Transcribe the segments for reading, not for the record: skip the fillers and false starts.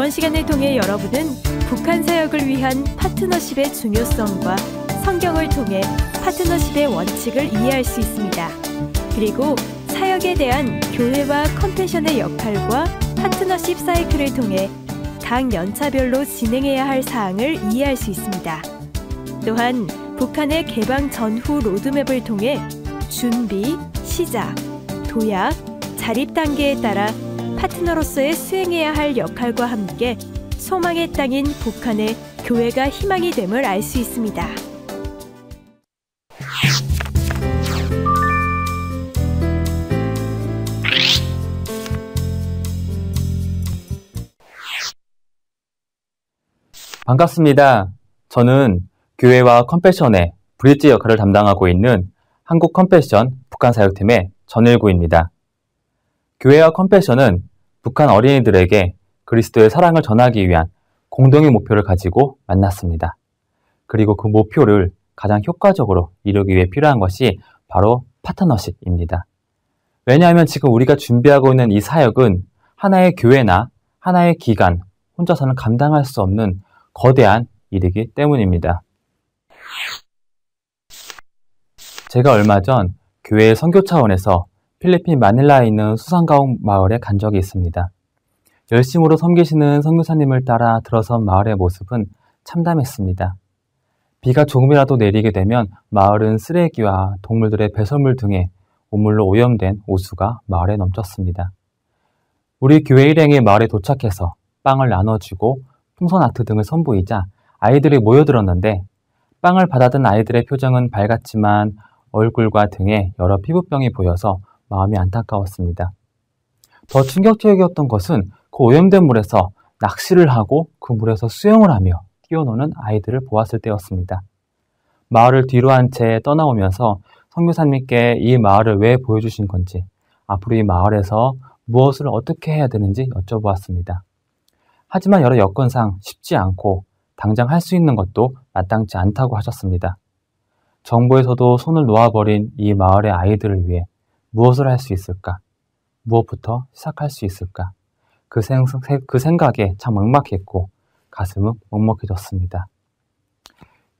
이번 시간을 통해 여러분은 북한 사역을 위한 파트너십의 중요성과 성경을 통해 파트너십의 원칙을 이해할 수 있습니다. 그리고 사역에 대한 교회와 컴패션의 역할과 파트너십 사이클을 통해 각 연차별로 진행해야 할 사항을 이해할 수 있습니다. 또한 북한의 개방 전후 로드맵을 통해 준비, 시작, 도약, 자립 단계에 따라 파트너로서의 수행해야 할 역할과 함께 소망의 땅인 북한의 교회가 희망이 됨을 알 수 있습니다. 반갑습니다. 저는 교회와 컴패션의 브릿지 역할을 담당하고 있는 한국 컴패션 북한 사역팀의 전일구입니다. 교회와 컴패션은 북한 어린이들에게 그리스도의 사랑을 전하기 위한 공동의 목표를 가지고 만났습니다. 그리고 그 목표를 가장 효과적으로 이루기 위해 필요한 것이 바로 파트너십입니다. 왜냐하면 지금 우리가 준비하고 있는 이 사역은 하나의 교회나 하나의 기관, 혼자서는 감당할 수 없는 거대한 일이기 때문입니다. 제가 얼마 전 교회의 선교 차원에서 필리핀 마닐라에 있는 수상가옥 마을에 간 적이 있습니다. 열심으로 섬기시는 선교사님을 따라 들어선 마을의 모습은 참담했습니다. 비가 조금이라도 내리게 되면 마을은 쓰레기와 동물들의 배설물 등의 오물로 오염된 오수가 마을에 넘쳤습니다. 우리 교회 일행이 마을에 도착해서 빵을 나눠주고 풍선 아트 등을 선보이자 아이들이 모여들었는데 빵을 받아든 아이들의 표정은 밝았지만 얼굴과 등에 여러 피부병이 보여서 마음이 안타까웠습니다. 더 충격적이었던 것은 그 오염된 물에서 낚시를 하고 그 물에서 수영을 하며 뛰어노는 아이들을 보았을 때였습니다. 마을을 뒤로 한 채 떠나오면서 선교사님께 이 마을을 왜 보여주신 건지, 앞으로 이 마을에서 무엇을 어떻게 해야 되는지 여쭤보았습니다. 하지만 여러 여건상 쉽지 않고 당장 할 수 있는 것도 마땅치 않다고 하셨습니다. 정부에서도 손을 놓아버린 이 마을의 아이들을 위해 무엇을 할 수 있을까? 무엇부터 시작할 수 있을까? 그 생각에 참 막막했고 가슴은 먹먹해졌습니다.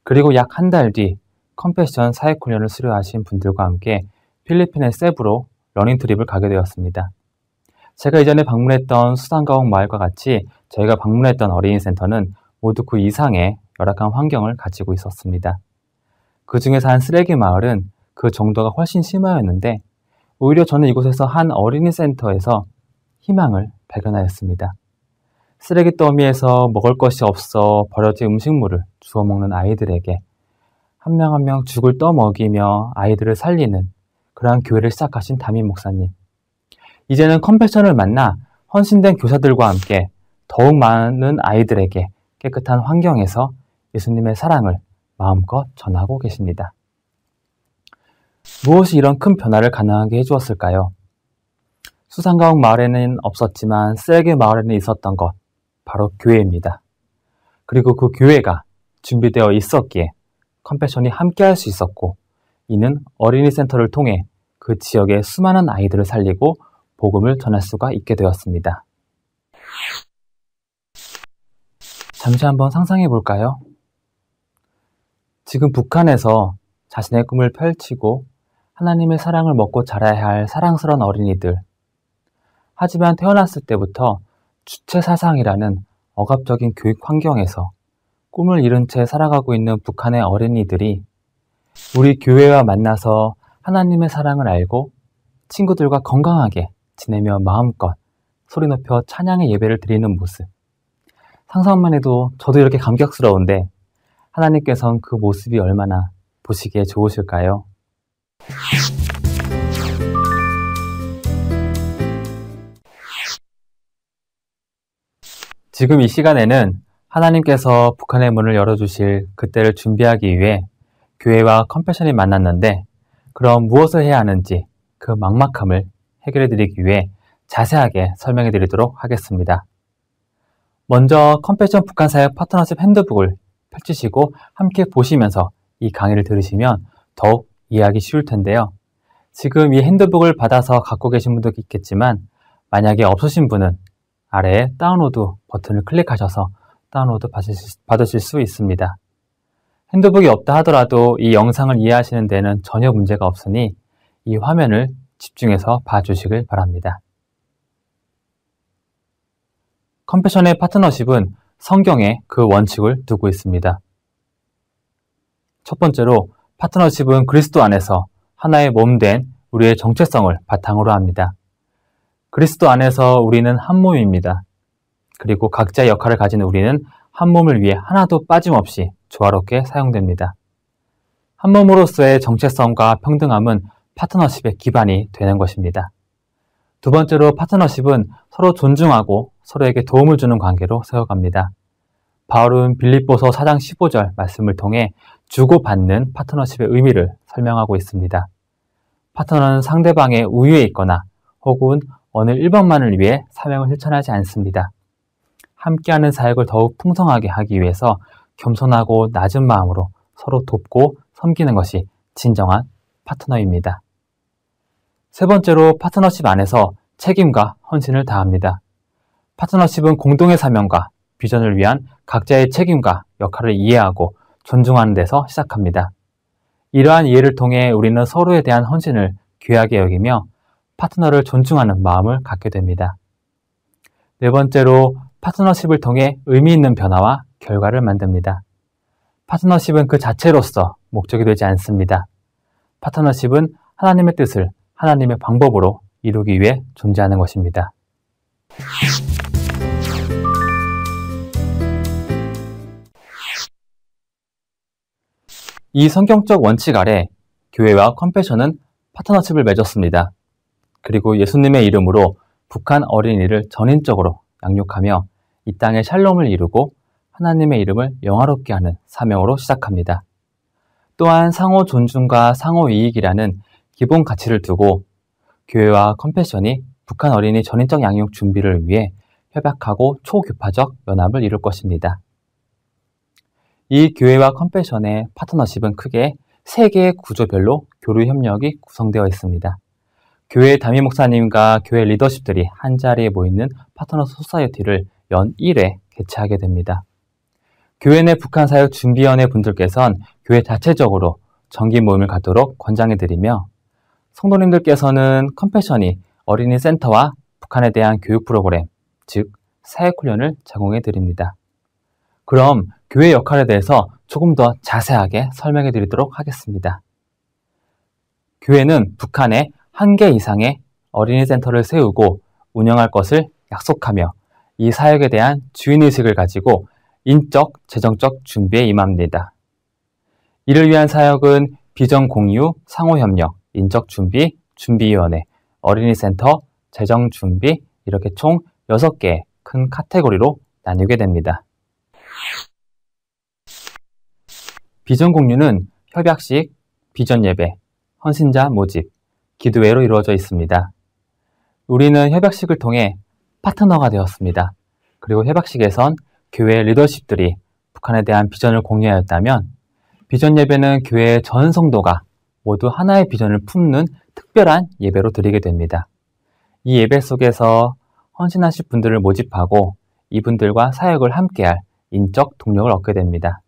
그리고 약 한 달 뒤 컴패션 사역 훈련을 수료하신 분들과 함께 필리핀의 세부로 러닝 트립을 가게 되었습니다. 제가 이전에 방문했던 수상가옥 마을과 같이 저희가 방문했던 어린이 센터는 모두 그 이상의 열악한 환경을 가지고 있었습니다. 그 중에서 한 쓰레기 마을은 그 정도가 훨씬 심하였는데 오히려 저는 이곳에서 한 어린이 센터에서 희망을 발견하였습니다. 쓰레기 더미에서 먹을 것이 없어 버려진 음식물을 주워 먹는 아이들에게 한 명 한 명 죽을 떠먹이며 아이들을 살리는 그러한 교회를 시작하신 담임 목사님. 이제는 컴패션을 만나 헌신된 교사들과 함께 더욱 많은 아이들에게 깨끗한 환경에서 예수님의 사랑을 마음껏 전하고 계십니다. 무엇이 이런 큰 변화를 가능하게 해주었을까요? 수상가옥 마을에는 없었지만 쓰레기 마을에는 있었던 것, 바로 교회입니다. 그리고 그 교회가 준비되어 있었기에 컴패션이 함께할 수 있었고, 이는 어린이 센터를 통해 그 지역의 수많은 아이들을 살리고 복음을 전할 수가 있게 되었습니다. 잠시 한번 상상해 볼까요? 지금 북한에서 자신의 꿈을 펼치고 하나님의 사랑을 먹고 자라야 할 사랑스러운 어린이들. 하지만 태어났을 때부터 주체사상이라는 억압적인 교육 환경에서 꿈을 잃은 채 살아가고 있는 북한의 어린이들이 우리 교회와 만나서 하나님의 사랑을 알고 친구들과 건강하게 지내며 마음껏 소리 높여 찬양의 예배를 드리는 모습. 상상만 해도 저도 이렇게 감격스러운데 하나님께서는 그 모습이 얼마나 보시기에 좋으실까요? 지금 이 시간에는 하나님께서 북한의 문을 열어주실 그때를 준비하기 위해 교회와 컴패션이 만났는데 그럼 무엇을 해야 하는지 그 막막함을 해결해 드리기 위해 자세하게 설명해 드리도록 하겠습니다. 먼저 컴패션 북한 사역 파트너십 핸드북을 펼치시고 함께 보시면서 이 강의를 들으시면 더욱 이해하기 쉬울 텐데요. 지금 이 핸드북을 받아서 갖고 계신 분도 있겠지만 만약에 없으신 분은 아래에 다운로드 버튼을 클릭하셔서 다운로드 받으실 수 있습니다. 핸드북이 없다 하더라도 이 영상을 이해하시는 데는 전혀 문제가 없으니 이 화면을 집중해서 봐주시길 바랍니다. 컴패션의 파트너십은 성경에 그 원칙을 두고 있습니다. 첫 번째로 파트너십은 그리스도 안에서 하나의 몸된 우리의 정체성을 바탕으로 합니다. 그리스도 안에서 우리는 한 몸입니다. 그리고 각자의 역할을 가진 우리는 한 몸을 위해 하나도 빠짐없이 조화롭게 사용됩니다. 한 몸으로서의 정체성과 평등함은 파트너십의 기반이 되는 것입니다. 두 번째로 파트너십은 서로 존중하고 서로에게 도움을 주는 관계로 세워갑니다. 바울은 빌립보서 4장 15절 말씀을 통해 주고받는 파트너십의 의미를 설명하고 있습니다. 파트너는 상대방의 우위에 있거나 혹은 어느 일방만을 위해 사명을 실천하지 않습니다. 함께하는 사역을 더욱 풍성하게 하기 위해서 겸손하고 낮은 마음으로 서로 돕고 섬기는 것이 진정한 파트너입니다. 세 번째로 파트너십 안에서 책임과 헌신을 다합니다. 파트너십은 공동의 사명과 비전을 위한 각자의 책임과 역할을 이해하고 존중하는 데서 시작합니다. 이러한 이해를 통해 우리는 서로에 대한 헌신을 귀하게 여기며 파트너를 존중하는 마음을 갖게 됩니다. 네 번째로 파트너십을 통해 의미 있는 변화와 결과를 만듭니다. 파트너십은 그 자체로서 목적이 되지 않습니다. 파트너십은 하나님의 뜻을 하나님의 방법으로 이루기 위해 존재하는 것입니다. 이 성경적 원칙 아래 교회와 컴패션은 파트너십을 맺었습니다. 그리고 예수님의 이름으로 북한 어린이를 전인적으로 양육하며 이 땅에 샬롬을 이루고 하나님의 이름을 영화롭게 하는 사명으로 시작합니다. 또한 상호 존중과 상호 이익이라는 기본 가치를 두고 교회와 컴패션이 북한 어린이 전인적 양육 준비를 위해 협약하고 초교파적 연합을 이룰 것입니다. 이 교회와 컴패션의 파트너십은 크게 3개의 구조별로 교류 협력이 구성되어 있습니다. 교회 담임 목사님과 교회 리더십들이 한자리에 모이는 파트너 소사이어티를 연 1회 개최하게 됩니다. 교회 내 북한 사역 준비위원회 분들께서는 교회 자체적으로 정기 모임을 갖도록 권장해드리며 성도님들께서는 컴패션이 어린이 센터와 북한에 대한 교육 프로그램, 즉 사역 훈련을 제공해드립니다. 그럼 교회 역할에 대해서 조금 더 자세하게 설명해드리도록 하겠습니다. 교회는 북한에 1개 이상의 어린이 센터를 세우고 운영할 것을 약속하며 이 사역에 대한 주인의식을 가지고 인적, 재정적 준비에 임합니다. 이를 위한 사역은 비전 공유, 상호협력, 인적 준비, 준비위원회, 어린이센터, 재정 준비 이렇게 총 6개의 큰 카테고리로 나뉘게 됩니다. 비전 공유는 협약식, 비전 예배, 헌신자 모집, 기도회로 이루어져 있습니다. 우리는 협약식을 통해 파트너가 되었습니다. 그리고 협약식에선 교회 리더십들이 북한에 대한 비전을 공유하였다면 비전 예배는 교회의 전 성도가 모두 하나의 비전을 품는 특별한 예배로 드리게 됩니다. 이 예배 속에서 헌신하실 분들을 모집하고 이분들과 사역을 함께할 인적 동력을 얻게 됩니다.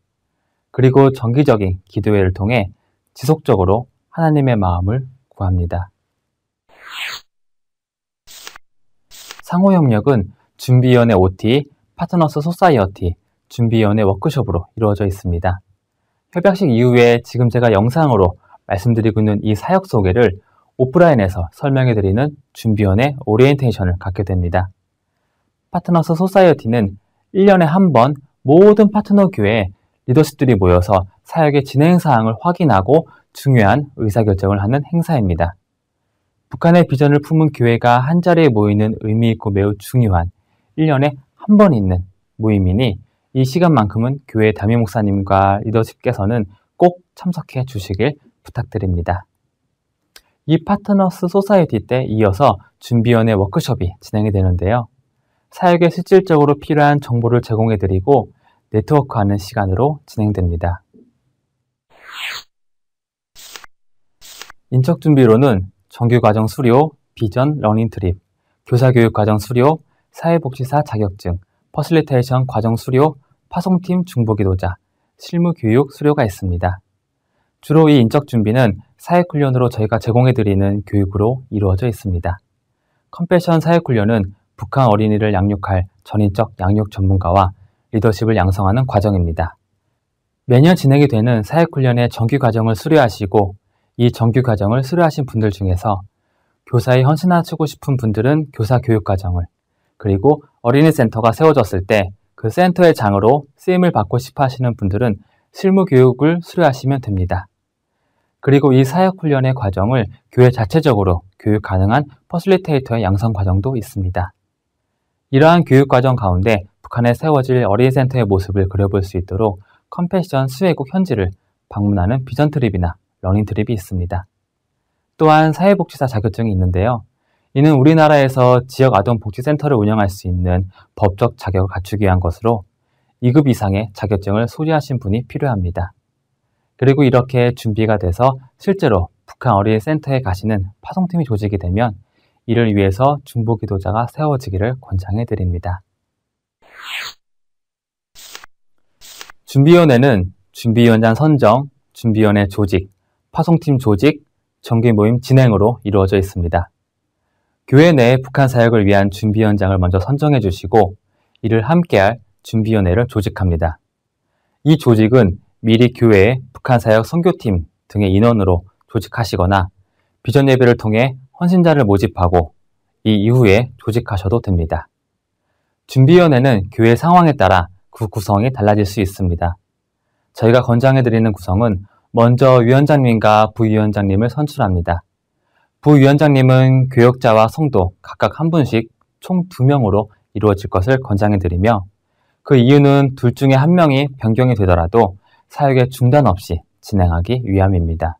그리고 정기적인 기도회를 통해 지속적으로 하나님의 마음을 구합니다. 상호협력은 준비위원회 OT, 파트너스 소사이어티, 준비위원회 워크숍으로 이루어져 있습니다. 협약식 이후에 지금 제가 영상으로 말씀드리고 있는 이 사역 소개를 오프라인에서 설명해드리는 준비위원회 오리엔테이션을 갖게 됩니다. 파트너스 소사이어티는 1년에 한 번 모든 파트너 교회 리더십들이 모여서 사역의 진행 사항을 확인하고 중요한 의사결정을 하는 행사입니다. 북한의 비전을 품은 교회가 한자리에 모이는 의미 있고 매우 중요한 1년에 한 번 있는 모임이니 이 시간만큼은 교회 담임 목사님과 리더십께서는 꼭 참석해 주시길 부탁드립니다. 이 파트너스 소사이어티 때 이어서 준비위원회 워크숍이 진행이 되는데요. 사역에 실질적으로 필요한 정보를 제공해드리고 네트워크하는 시간으로 진행됩니다. 인적준비로는 정규과정 수료, 비전 러닝 트립, 교사교육과정 수료, 사회복지사 자격증, 퍼실리테이션 과정 수료, 파송팀 중보기도자, 실무교육 수료가 있습니다. 주로 이 인적 준비는 사회훈련으로 저희가 제공해드리는 교육으로 이루어져 있습니다. 컴패션 사회훈련은 북한 어린이를 양육할 전인적 양육 전문가와 리더십을 양성하는 과정입니다. 매년 진행이 되는 사회훈련의 정규 과정을 수료하시고 이 정규 과정을 수료하신 분들 중에서 교사에 헌신하시고 싶은 분들은 교사 교육 과정을, 그리고 어린이 센터가 세워졌을 때 그 센터의 장으로 쓰임을 받고 싶어 하시는 분들은 실무 교육을 수료하시면 됩니다. 그리고 이 사역훈련의 과정을 교회 자체적으로 교육 가능한 퍼실리테이터의 양성 과정도 있습니다. 이러한 교육 과정 가운데 북한에 세워질 어린이센터의 모습을 그려볼 수 있도록 컴패션 수혜국 현지를 방문하는 비전 트립이나 러닝 트립이 있습니다. 또한 사회복지사 자격증이 있는데요. 이는 우리나라에서 지역 아동복지센터를 운영할 수 있는 법적 자격을 갖추기 위한 것으로 2급 이상의 자격증을 소지하신 분이 필요합니다. 그리고 이렇게 준비가 돼서 실제로 북한 어린이 센터에 가시는 파송팀이 조직이 되면 이를 위해서 중보기도자가 세워지기를 권장해 드립니다. 준비위원회는 준비위원장 선정, 준비위원회 조직, 파송팀 조직, 정기 모임 진행으로 이루어져 있습니다. 교회 내 북한 사역을 위한 준비위원장을 먼저 선정해 주시고 이를 함께할 준비위원회를 조직합니다. 이 조직은 미리 교회의 북한 사역 선교팀 등의 인원으로 조직하시거나 비전 예배를 통해 헌신자를 모집하고 이 이후에 조직하셔도 됩니다. 준비위원회는 교회 상황에 따라 그 구성이 달라질 수 있습니다. 저희가 권장해드리는 구성은 먼저 위원장님과 부위원장님을 선출합니다. 부위원장님은 교역자와 성도 각각 한 분씩 총 2명으로 이루어질 것을 권장해드리며 그 이유는 둘 중에 한 명이 변경이 되더라도 사역의 중단 없이 진행하기 위함입니다.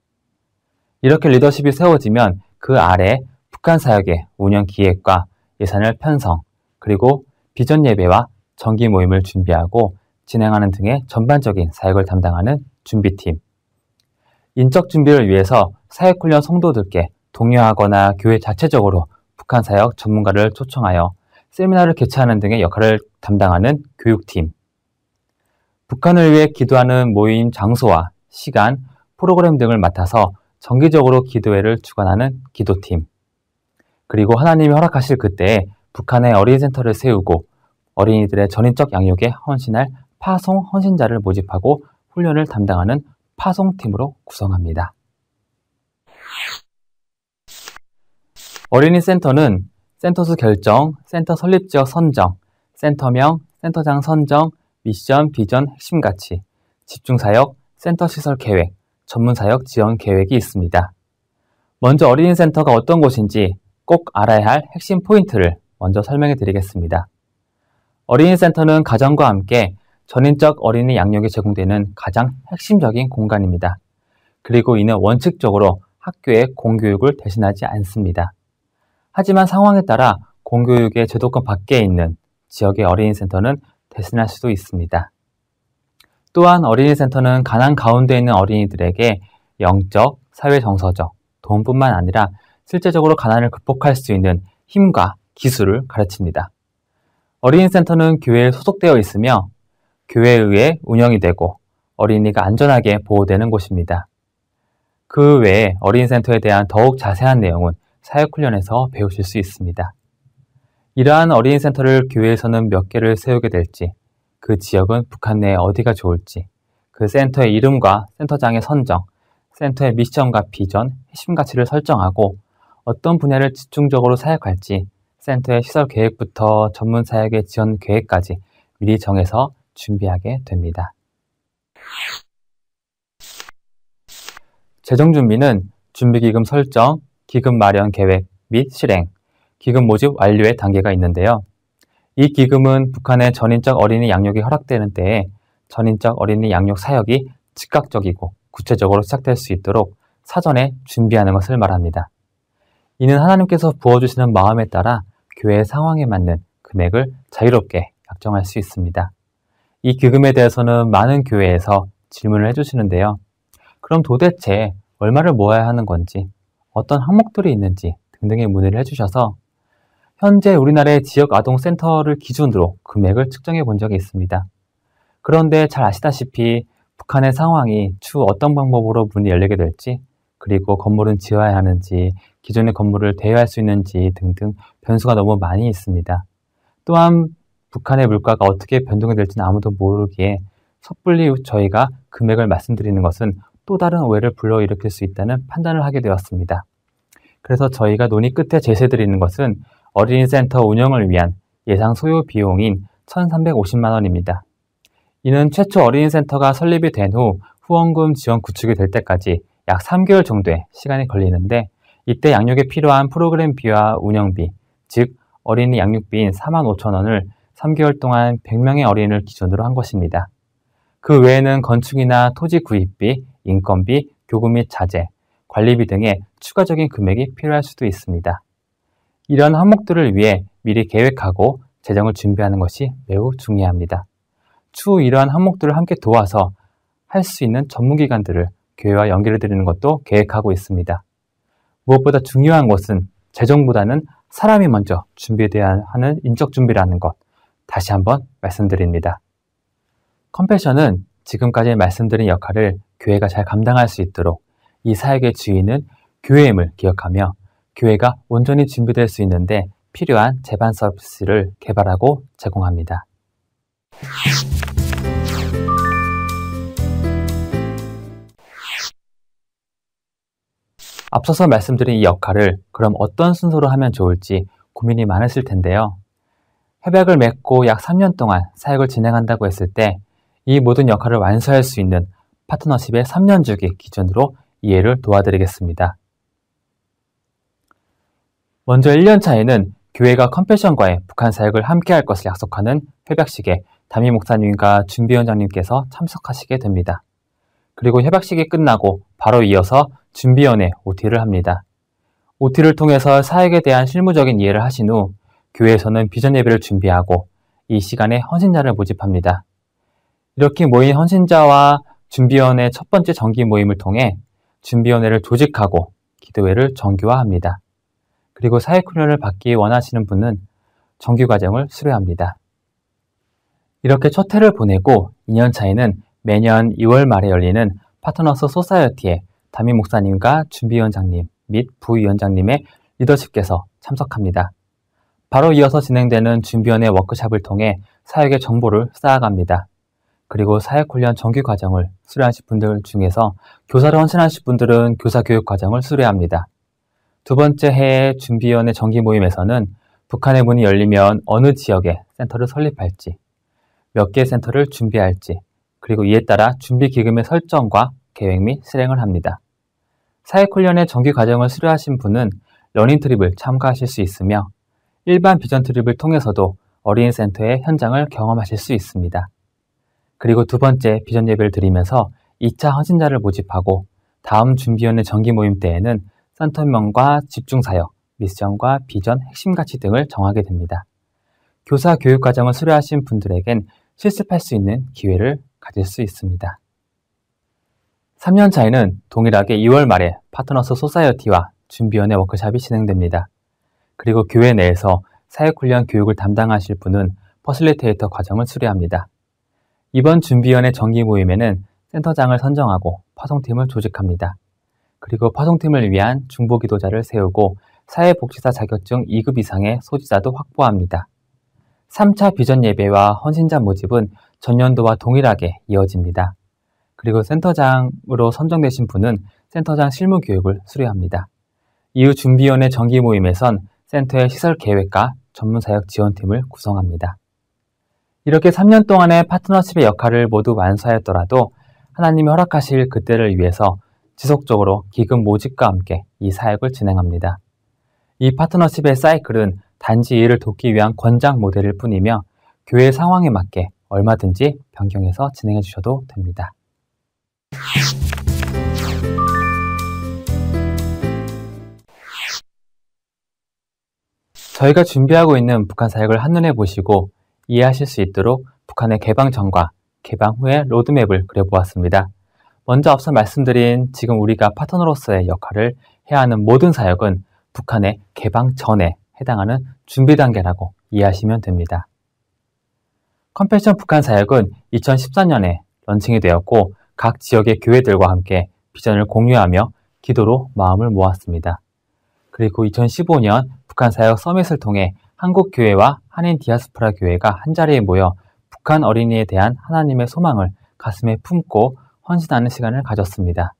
이렇게 리더십이 세워지면 그 아래 북한 사역의 운영 기획과 예산을 편성, 그리고 비전 예배와 정기 모임을 준비하고 진행하는 등의 전반적인 사역을 담당하는 준비팀. 인적 준비를 위해서 사역훈련 성도들께 독려하거나 교회 자체적으로 북한 사역 전문가를 초청하여 세미나를 개최하는 등의 역할을 담당하는 교육팀. 북한을 위해 기도하는 모임 장소와 시간, 프로그램 등을 맡아서 정기적으로 기도회를 주관하는 기도팀. 그리고 하나님이 허락하실 그때에 북한의 어린이센터를 세우고 어린이들의 전인적 양육에 헌신할 파송 헌신자를 모집하고 훈련을 담당하는 파송팀으로 구성합니다. 어린이센터는 센터수 결정, 센터 설립지역 선정, 센터명, 센터장 선정, 미션, 비전, 핵심 가치, 집중사역, 센터 시설 계획, 전문사역 지원 계획이 있습니다. 먼저 어린이센터가 어떤 곳인지 꼭 알아야 할 핵심 포인트를 먼저 설명해 드리겠습니다. 어린이센터는 가정과 함께 전인적 어린이 양육이 제공되는 가장 핵심적인 공간입니다. 그리고 이는 원칙적으로 학교의 공교육을 대신하지 않습니다. 하지만 상황에 따라 공교육의 제도권 밖에 있는 지역의 어린이센터는 대신할 수도 있습니다. 또한 어린이센터는 가난 가운데 있는 어린이들에게 영적, 사회정서적, 돈뿐만 아니라 실제적으로 가난을 극복할 수 있는 힘과 기술을 가르칩니다. 어린이센터는 교회에 소속되어 있으며 교회에 의해 운영이 되고 어린이가 안전하게 보호되는 곳입니다. 그 외에 어린이센터에 대한 더욱 자세한 내용은 사역훈련에서 배우실 수 있습니다. 이러한 어린이센터를 교회에서는 몇 개를 세우게 될지, 그 지역은 북한 내에 어디가 좋을지, 그 센터의 이름과 센터장의 선정, 센터의 미션과 비전, 핵심 가치를 설정하고 어떤 분야를 집중적으로 사역할지, 센터의 시설 계획부터 전문 사역의 지원 계획까지 미리 정해서 준비하게 됩니다. 재정 준비는 준비기금 설정, 기금 마련 계획 및 실행, 기금 모집 완료의 단계가 있는데요. 이 기금은 북한의 전인적 어린이 양육이 허락되는 때에 전인적 어린이 양육 사역이 즉각적이고 구체적으로 시작될 수 있도록 사전에 준비하는 것을 말합니다. 이는 하나님께서 부어주시는 마음에 따라 교회의 상황에 맞는 금액을 자유롭게 약정할 수 있습니다. 이 기금에 대해서는 많은 교회에서 질문을 해주시는데요. 그럼 도대체 얼마를 모아야 하는 건지, 어떤 항목들이 있는지 등등의 문의를 해주셔서 현재 우리나라의 지역 아동센터를 기준으로 금액을 측정해 본 적이 있습니다. 그런데 잘 아시다시피 북한의 상황이 추후 어떤 방법으로 문이 열리게 될지, 그리고 건물은 지어야 하는지, 기존의 건물을 대여할 수 있는지 등등 변수가 너무 많이 있습니다. 또한 북한의 물가가 어떻게 변동이 될지는 아무도 모르기에 섣불리 저희가 금액을 말씀드리는 것은 또 다른 오해를 불러일으킬 수 있다는 판단을 하게 되었습니다. 그래서 저희가 논의 끝에 제시해드리는 것은 어린이센터 운영을 위한 예상 소요 비용인 1,350만 원입니다. 이는 최초 어린이센터가 설립이 된 후 후원금 지원 구축이 될 때까지 약 3개월 정도의 시간이 걸리는데, 이때 양육에 필요한 프로그램비와 운영비, 즉 어린이 양육비인 45,000원을 3개월 동안 100명의 어린이를 기준으로 한 것입니다. 그 외에는 건축이나 토지 구입비, 인건비, 교구 및 자재, 관리비 등의 추가적인 금액이 필요할 수도 있습니다. 이런 항목들을 위해 미리 계획하고 재정을 준비하는 것이 매우 중요합니다. 추후 이러한 항목들을 함께 도와서 할 수 있는 전문기관들을 교회와 연결해 드리는 것도 계획하고 있습니다. 무엇보다 중요한 것은 재정보다는 사람이 먼저 준비되어야 하는 인적 준비라는 것, 다시 한번 말씀드립니다. 컴패션은 지금까지 말씀드린 역할을 교회가 잘 감당할 수 있도록 이 사역의 주인은 교회임을 기억하며 교회가 온전히 준비될 수 있는데 필요한 제반 서비스를 개발하고 제공합니다. 앞서서 말씀드린 이 역할을 그럼 어떤 순서로 하면 좋을지 고민이 많으실 텐데요. 협약을 맺고 약 3년 동안 사역을 진행한다고 했을 때 이 모든 역할을 완수할 수 있는 파트너십의 3년 주기 기준으로 이해를 도와드리겠습니다. 먼저 1년 차에는 교회가 컴패션과의 북한 사역을 함께 할 것을 약속하는 협약식에 담임 목사님과 준비위원장님께서 참석하시게 됩니다. 그리고 협약식이 끝나고 바로 이어서 준비위원회 OT를 합니다. OT를 통해서 사역에 대한 실무적인 이해를 하신 후 교회에서는 비전 예배를 준비하고 이 시간에 헌신자를 모집합니다. 이렇게 모인 헌신자와 준비위원회 첫 번째 정기 모임을 통해 준비위원회를 조직하고 기도회를 정규화합니다. 그리고 사역훈련을 받기 원하시는 분은 정규과정을 수료합니다. 이렇게 첫 해를 보내고 2년 차에는 매년 2월 말에 열리는 파트너스 소사이어티에 담임 목사님과 준비위원장님 및 부위원장님의 리더십께서 참석합니다. 바로 이어서 진행되는 준비위원회 워크숍을 통해 사역의 정보를 쌓아갑니다. 그리고 사역훈련 정규과정을 수료하실 분들 중에서 교사로 헌신하실 분들은 교사교육과정을 수료합니다. 두 번째 해의 준비위원회 정기 모임에서는 북한의 문이 열리면 어느 지역에 센터를 설립할지, 몇 개의 센터를 준비할지, 그리고 이에 따라 준비기금의 설정과 계획 및 실행을 합니다. 사역훈련의 정규과정을 수료하신 분은 러닝트립을 참가하실 수 있으며 일반 비전 트립을 통해서도 어린이센터의 현장을 경험하실 수 있습니다. 그리고 두 번째 비전 예배를 드리면서 2차 헌신자를 모집하고 다음 준비위원회 정기 모임 때에는 센터명과 집중사역, 미션과 비전, 핵심 가치 등을 정하게 됩니다. 교사 교육과정을 수료하신 분들에겐 실습할 수 있는 기회를 가질 수 있습니다. 3년 차에는 동일하게 2월 말에 파트너스 소사이어티와 준비위원회 워크숍이 진행됩니다. 그리고 교회 내에서 사역훈련 교육을 담당하실 분은 퍼실리테이터 과정을 수료합니다. 이번 준비위원회 정기 모임에는 센터장을 선정하고 파송팀을 조직합니다. 그리고 파송팀을 위한 중보기도자를 세우고 사회복지사 자격증 2급 이상의 소지자도 확보합니다. 3차 비전 예배와 헌신자 모집은 전년도와 동일하게 이어집니다. 그리고 센터장으로 선정되신 분은 센터장 실무 교육을 수료합니다. 이후 준비위원회 정기 모임에선 센터의 시설 계획과 전문사역 지원팀을 구성합니다. 이렇게 3년 동안의 파트너십의 역할을 모두 완수하였더라도 하나님이 허락하실 그때를 위해서 지속적으로 기금 모집과 함께 이 사역을 진행합니다. 이 파트너십의 사이클은 단지 이를 돕기 위한 권장 모델일 뿐이며 교회의 상황에 맞게 얼마든지 변경해서 진행해 주셔도 됩니다. 저희가 준비하고 있는 북한 사역을 한눈에 보시고 이해하실 수 있도록 북한의 개방 전과 개방 후의 로드맵을 그려보았습니다. 먼저 앞서 말씀드린 지금 우리가 파트너로서의 역할을 해야 하는 모든 사역은 북한의 개방 전에 해당하는 준비 단계라고 이해하시면 됩니다. 컴패션 북한 사역은 2014년에 런칭이 되었고 각 지역의 교회들과 함께 비전을 공유하며 기도로 마음을 모았습니다. 그리고 2015년 북한 사역 서밋을 통해 한국 교회와 한인 디아스포라 교회가 한자리에 모여 북한 어린이에 대한 하나님의 소망을 가슴에 품고 헌신하는 시간을 가졌습니다.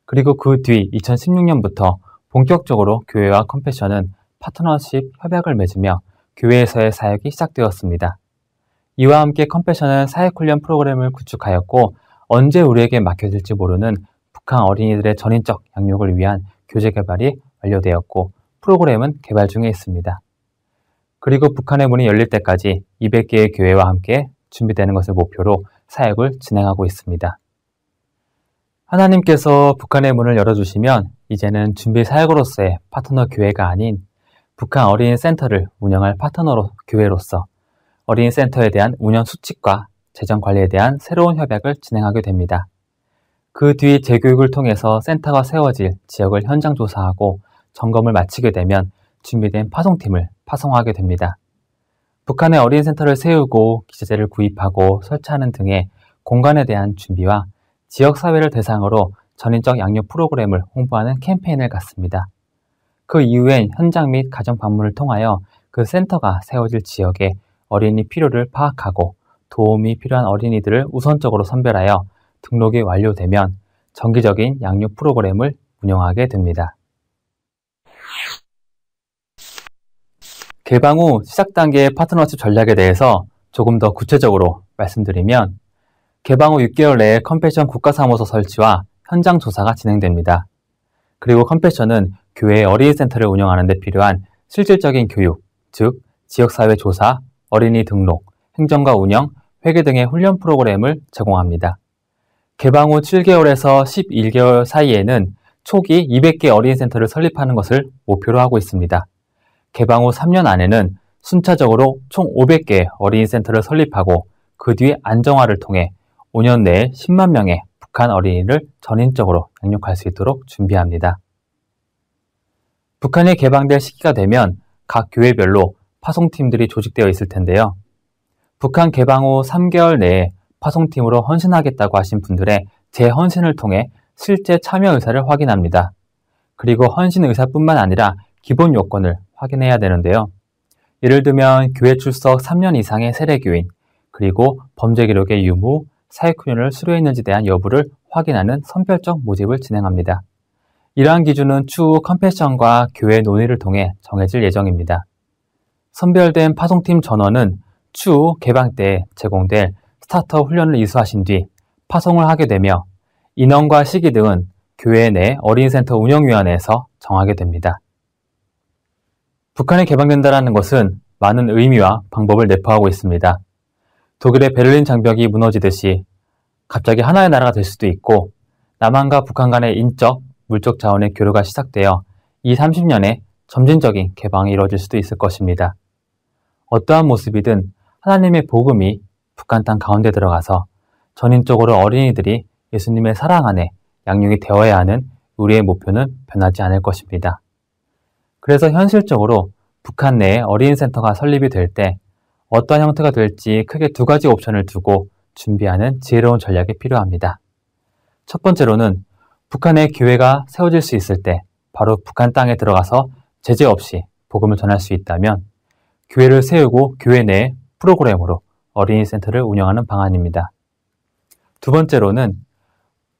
그리고 그 뒤 2016년부터 본격적으로 교회와 컴패션은 파트너십 협약을 맺으며 교회에서의 사역이 시작되었습니다. 이와 함께 컴패션은 사역훈련 프로그램을 구축하였고 언제 우리에게 맡겨질지 모르는 북한 어린이들의 전인적 양육을 위한 교재 개발이 완료되었고 프로그램은 개발 중에 있습니다. 그리고 북한의 문이 열릴 때까지 200개의 교회와 함께 준비되는 것을 목표로 사역을 진행하고 있습니다. 하나님께서 북한의 문을 열어주시면 이제는 준비 사역으로서의 파트너 교회가 아닌 북한 어린이 센터를 운영할 파트너 교회로서 어린이 센터에 대한 운영 수칙과 재정 관리에 대한 새로운 협약을 진행하게 됩니다. 그 뒤 재교육을 통해서 센터가 세워질 지역을 현장 조사하고 점검을 마치게 되면 준비된 파송팀을 파송하게 됩니다. 북한의 어린이 센터를 세우고 기자재를 구입하고 설치하는 등의 공간에 대한 준비와 지역사회를 대상으로 전인적 양육 프로그램을 홍보하는 캠페인을 갖습니다. 그 이후엔 현장 및 가정 방문을 통하여 그 센터가 세워질 지역의 어린이 필요를 파악하고 도움이 필요한 어린이들을 우선적으로 선별하여 등록이 완료되면 정기적인 양육 프로그램을 운영하게 됩니다. 개방 후 시작 단계의 파트너십 전략에 대해서 조금 더 구체적으로 말씀드리면 개방 후 6개월 내에 컴패션 국가사무소 설치와 현장 조사가 진행됩니다. 그리고 컴패션은 교회 어린이 센터를 운영하는 데 필요한 실질적인 교육, 즉 지역사회 조사, 어린이 등록, 행정과 운영, 회계 등의 훈련 프로그램을 제공합니다. 개방 후 7개월에서 11개월 사이에는 초기 200개 어린이 센터를 설립하는 것을 목표로 하고 있습니다. 개방 후 3년 안에는 순차적으로 총 500개 어린이 센터를 설립하고 그 뒤 안정화를 통해 5년 내에 10만 명의 북한 어린이를 전인적으로 양육할 수 있도록 준비합니다. 북한이 개방될 시기가 되면 각 교회별로 파송팀들이 조직되어 있을 텐데요. 북한 개방 후 3개월 내에 파송팀으로 헌신하겠다고 하신 분들의 재헌신을 통해 실제 참여 의사를 확인합니다. 그리고 헌신 의사뿐만 아니라 기본 요건을 확인해야 되는데요. 예를 들면 교회 출석 3년 이상의 세례교인, 그리고 범죄 기록의 유무, 사회훈련을 수료했는지에 대한 여부를 확인하는 선별적 모집을 진행합니다. 이러한 기준은 추후 컴패션과 교회 논의를 통해 정해질 예정입니다. 선별된 파송팀 전원은 추후 개방 때 제공될 스타터 훈련을 이수하신 뒤 파송을 하게 되며 인원과 시기 등은 교회 내 어린이센터 운영위원회에서 정하게 됩니다. 북한이 개방된다는 것은 많은 의미와 방법을 내포하고 있습니다. 독일의 베를린 장벽이 무너지듯이 갑자기 하나의 나라가 될 수도 있고 남한과 북한 간의 인적, 물적 자원의 교류가 시작되어 20-30년에 점진적인 개방이 이루어질 수도 있을 것입니다. 어떠한 모습이든 하나님의 복음이 북한 땅 가운데 들어가서 전인적으로 어린이들이 예수님의 사랑 안에 양육이 되어야 하는 우리의 목표는 변하지 않을 것입니다. 그래서 현실적으로 북한 내에 어린이센터가 설립이 될 때 어떤 형태가 될지 크게 두 가지 옵션을 두고 준비하는 지혜로운 전략이 필요합니다. 첫 번째로는 북한의 교회가 세워질 수 있을 때 바로 북한 땅에 들어가서 제재 없이 복음을 전할 수 있다면 교회를 세우고 교회 내 프로그램으로 어린이센터를 운영하는 방안입니다. 두 번째로는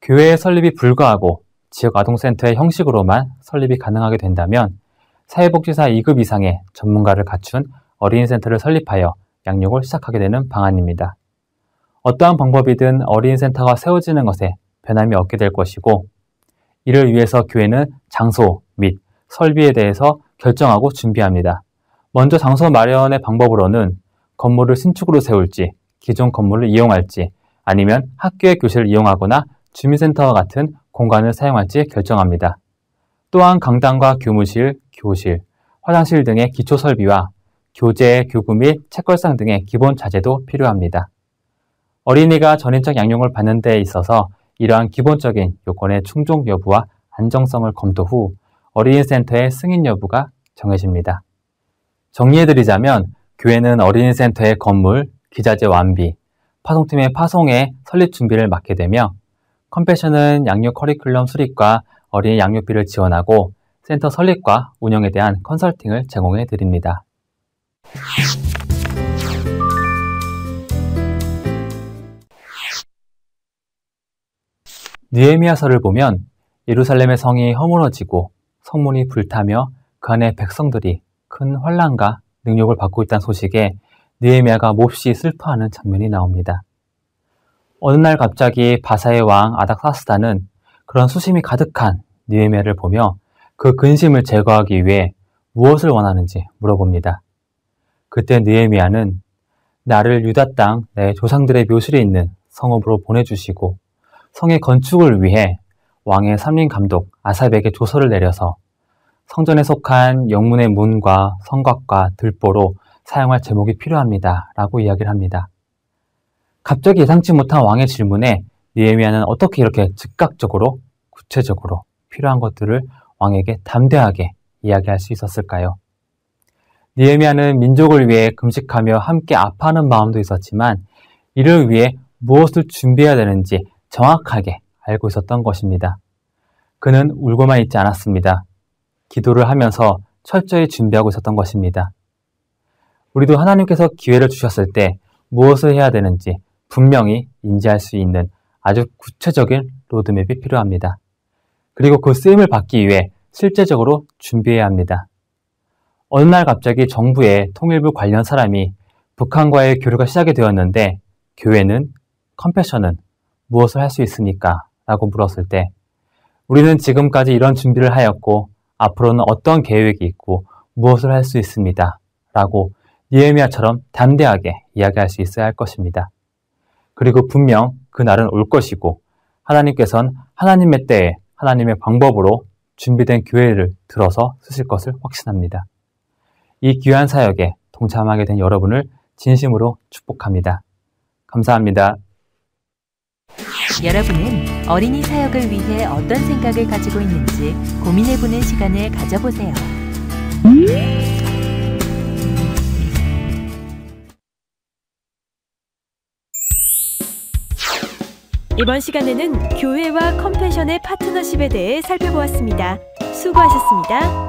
교회의 설립이 불가하고 지역 아동센터의 형식으로만 설립이 가능하게 된다면 사회복지사 2급 이상의 전문가를 갖춘 어린이센터를 설립하여 양육을 시작하게 되는 방안입니다. 어떠한 방법이든 어린이센터가 세워지는 것에 변함이 없게 될 것이고 이를 위해서 교회는 장소 및 설비에 대해서 결정하고 준비합니다. 먼저 장소 마련의 방법으로는 건물을 신축으로 세울지, 기존 건물을 이용할지, 아니면 학교의 교실을 이용하거나 주민센터와 같은 공간을 사용할지 결정합니다. 또한 강당과 교무실, 교실, 화장실 등의 기초 설비와 교재, 교구 및 책걸상 등의 기본 자재도 필요합니다. 어린이가 전인적 양육을 받는 데 있어서 이러한 기본적인 요건의 충족 여부와 안정성을 검토 후 어린이센터의 승인 여부가 정해집니다. 정리해드리자면 교회는 어린이센터의 건물, 기자재 완비, 파송팀의 파송에 설립 준비를 맡게 되며 컴패션은 양육 커리큘럼 수립과 어린이 양육비를 지원하고 센터 설립과 운영에 대한 컨설팅을 제공해 드립니다. 느헤미야서를 보면 예루살렘의 성이 허물어지고 성문이 불타며 그 안에 백성들이 큰 환난과 능욕을 받고 있다는 소식에 느헤미야가 몹시 슬퍼하는 장면이 나옵니다. 어느 날 갑자기 바사의 왕 아닥사스다는 그런 수심이 가득한 느헤미야를 보며 그 근심을 제거하기 위해 무엇을 원하는지 물어봅니다. 그때 느헤미야는 나를 유다 땅 내 조상들의 묘실에 있는 성읍으로 보내주시고 성의 건축을 위해 왕의 삼림 감독 아삽에게 조서를 내려서 성전에 속한 영문의 문과 성곽과 들보로 사용할 제목이 필요합니다. 라고 이야기를 합니다. 갑자기 예상치 못한 왕의 질문에 느헤미야는 어떻게 이렇게 즉각적으로 구체적으로 필요한 것들을 왕에게 담대하게 이야기할 수 있었을까요? 느헤미야는 민족을 위해 금식하며 함께 아파하는 마음도 있었지만 이를 위해 무엇을 준비해야 되는지 정확하게 알고 있었던 것입니다. 그는 울고만 있지 않았습니다. 기도를 하면서 철저히 준비하고 있었던 것입니다. 우리도 하나님께서 기회를 주셨을 때 무엇을 해야 되는지 분명히 인지할 수 있는 아주 구체적인 로드맵이 필요합니다. 그리고 그 쓰임을 받기 위해 실제적으로 준비해야 합니다. 어느 날 갑자기 정부의 통일부 관련 사람이 북한과의 교류가 시작이 되었는데 교회는, 컴패션은 무엇을 할 수 있습니까? 라고 물었을 때 우리는 지금까지 이런 준비를 하였고 앞으로는 어떤 계획이 있고 무엇을 할 수 있습니다. 라고 느헤미야처럼 담대하게 이야기할 수 있어야 할 것입니다. 그리고 분명 그날은 올 것이고 하나님께서는 하나님의 때에 하나님의 방법으로 준비된 교회를 들어서 쓰실 것을 확신합니다. 이 귀한 사역에 동참하게 된 여러분을 진심으로 축복합니다. 감사합니다. 여러분은 어린이 사역을 위해 어떤 생각을 가지고 있는지 고민해보는 시간을 가져보세요. 이번 시간에는 교회와 컴패션의 파트너십에 대해 살펴보았습니다. 수고하셨습니다.